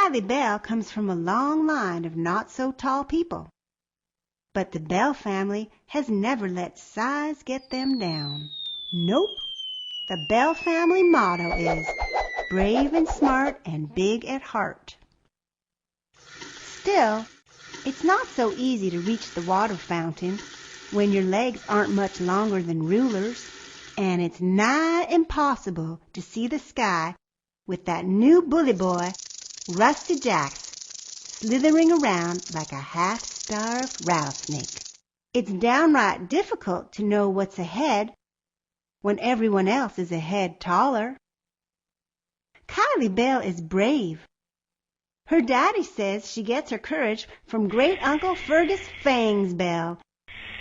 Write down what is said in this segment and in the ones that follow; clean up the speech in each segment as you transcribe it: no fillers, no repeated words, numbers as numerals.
Kylie Bell comes from a long line of not-so-tall people. But the Bell family has never let size get them down. Nope. The Bell family motto is brave and smart and big at heart. Still, it's not so easy to reach the water fountain when your legs aren't much longer than rulers, and it's nigh impossible to see the sky with that new bully boy, Rusty Jacks, slithering around like a half-starved rattlesnake. It's downright difficult to know what's ahead when everyone else is a head taller. Kylie Bell is brave. Her daddy says she gets her courage from Great Uncle Fergus Fangs Bell,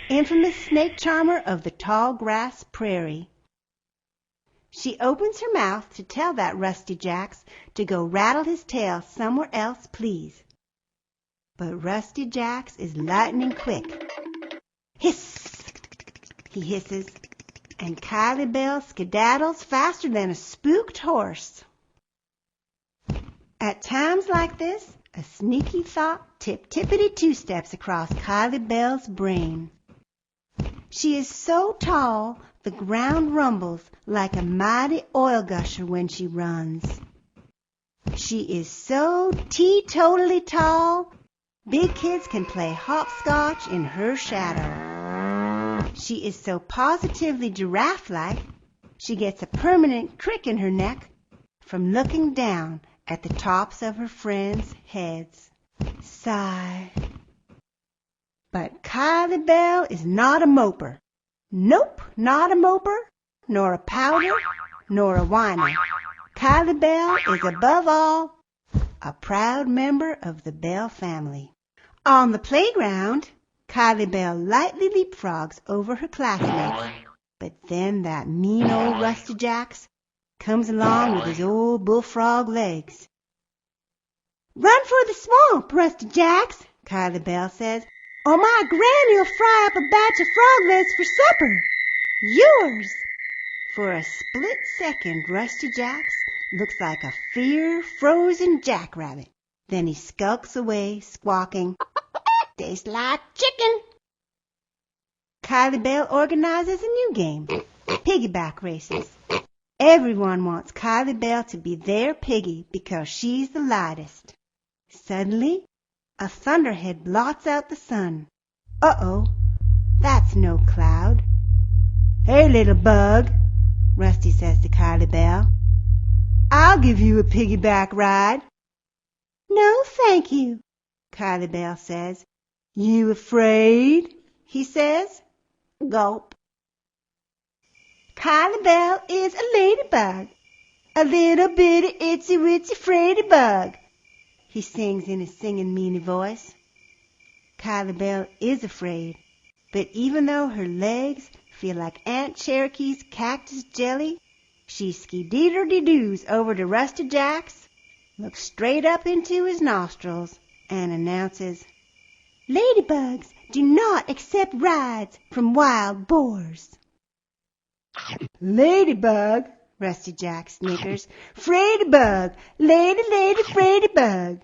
infamous snake charmer of the tall grass prairie. She opens her mouth to tell that Rusty Jacks to go rattle his tail somewhere else, please. But Rusty Jacks is lightning quick. Hiss! He hisses, and Kylie Bell skedaddles faster than a spooked horse. At times like this, a sneaky thought tippity two-steps across Kylie Bell's brain. She is so tall, the ground rumbles like a mighty oil gusher when she runs. She is so teetotally tall, big kids can play hopscotch in her shadow. She is so positively giraffe-like, she gets a permanent crick in her neck from looking down at the tops of her friends' heads. Sigh. But Kylie Bell is not a moper. Nope, not a moper, nor a pouter, nor a whiner. Kylie Bell is above all a proud member of the Bell family. On the playground, Kylie Bell lightly leapfrogs over her classmates, but then that mean old Rusty Jacks comes along with his old bullfrog legs. "Run for the swamp, Rusty Jacks," Kylie Bell says, "or my granny'll fry up a batch of frog legs for supper. Yours." For a split second, Rusty Jacks looks like a fear-frozen jackrabbit. Then he skulks away, squawking, "Tastes like chicken." Kylie Bell organizes a new game, piggyback races. Everyone wants Kylie Bell to be their piggy because she's the lightest. Suddenly, a thunderhead blots out the sun. Uh-oh, that's no cloud. "Hey, little bug," Rusty says to Kylie Bell, "I'll give you a piggyback ride." "No, thank you," Kylie Bell says. "You afraid?" he says. Gulp. Kylie Bell is a ladybug, a little bitty itsy-witsy fraidy bug, he sings in his singing meany voice. Kylie Bell is afraid, but even though her legs feel like Aunt Cherokee's cactus jelly, she ski-dee-der-dee-doos over to Rusty Jacks, looks straight up into his nostrils, and announces, "Ladybugs do not accept rides from wild boars." "Ladybug," Rusty Jack snickers. "Fraidy-bug, lady, fraidy-bug."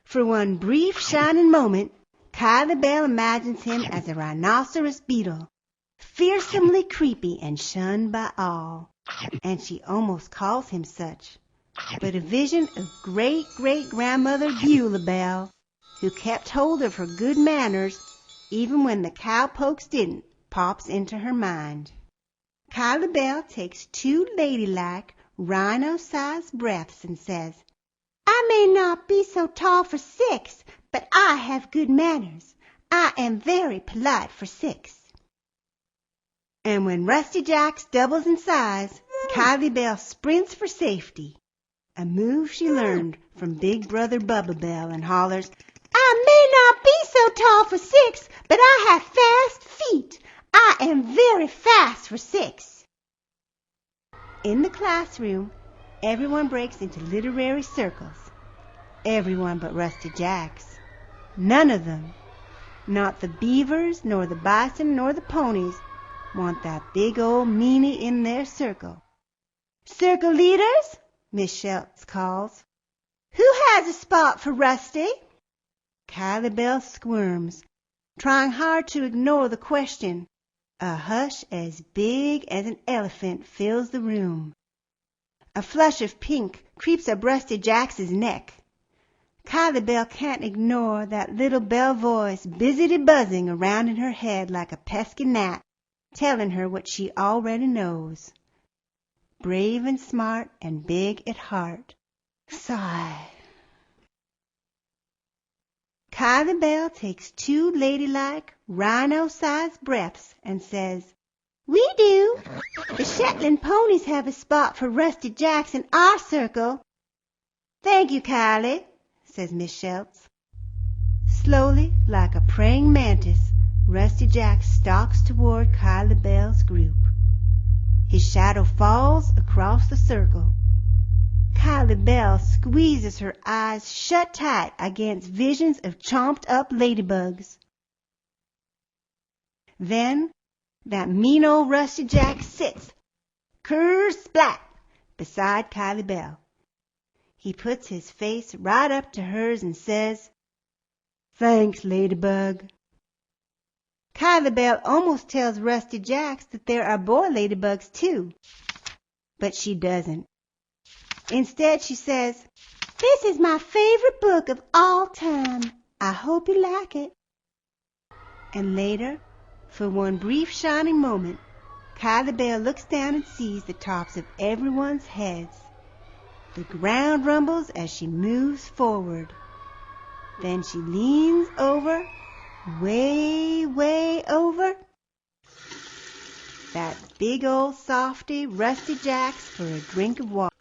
For one brief shining moment, Kylie Bell imagines him as a rhinoceros beetle, fearsomely creepy and shunned by all, and she almost calls him such. But a vision of great-great-grandmother Beulah Bell, who kept hold of her good manners even when the cowpokes didn't, pops into her mind. Kylie Bell takes 2 ladylike, rhino-sized breaths and says, "I may not be so tall for 6, but I have good manners. I am very polite for 6. And when Rusty Jacks doubles in size, Kylie Bell sprints for safety, a move she learned from Big Brother Bubba Bell, and hollers, "I may not be so tall for 6, but I have fast feet. I am very fast for 6. In the classroom, everyone breaks into literary circles. Everyone but Rusty Jacks. None of them, not the beavers, nor the bison, nor the ponies, want that big old meanie in their circle. "Circle leaders," Miss Schultz calls. "Who has a spot for Rusty?" Kylie Bell squirms, trying hard to ignore the question. A hush as big as an elephant fills the room. A flush of pink creeps up Rusty Jack's neck. Kylie Bell can't ignore that little bell voice busy buzzing around in her head like a pesky gnat, telling her what she already knows. Brave and smart and big at heart. Sigh. Kylie Bell takes 2 ladylike, rhino-sized breaths and says, "We do. The Shetland ponies have a spot for Rusty Jacks in our circle." "Thank you, Kylie," says Miss Schultz. Slowly, like a praying mantis, Rusty Jack stalks toward Kylie Bell's group. His shadow falls across the circle. Kylie Bell squeezes her eyes shut tight against visions of chomped-up ladybugs. Then that mean old Rusty Jack sits, ker-splat, beside Kylie Bell. He puts his face right up to hers and says, "Thanks, Ladybug." Kylie Bell almost tells Rusty Jacks that there are boy ladybugs too, but she doesn't. Instead, she says, "This is my favorite book of all time. I hope you like it." And later, for one brief shining moment, Kylie Bell looks down and sees the tops of everyone's heads. The ground rumbles as she moves forward. Then she leans over, way, way over. That big old softy Rusty Jack's for a drink of water.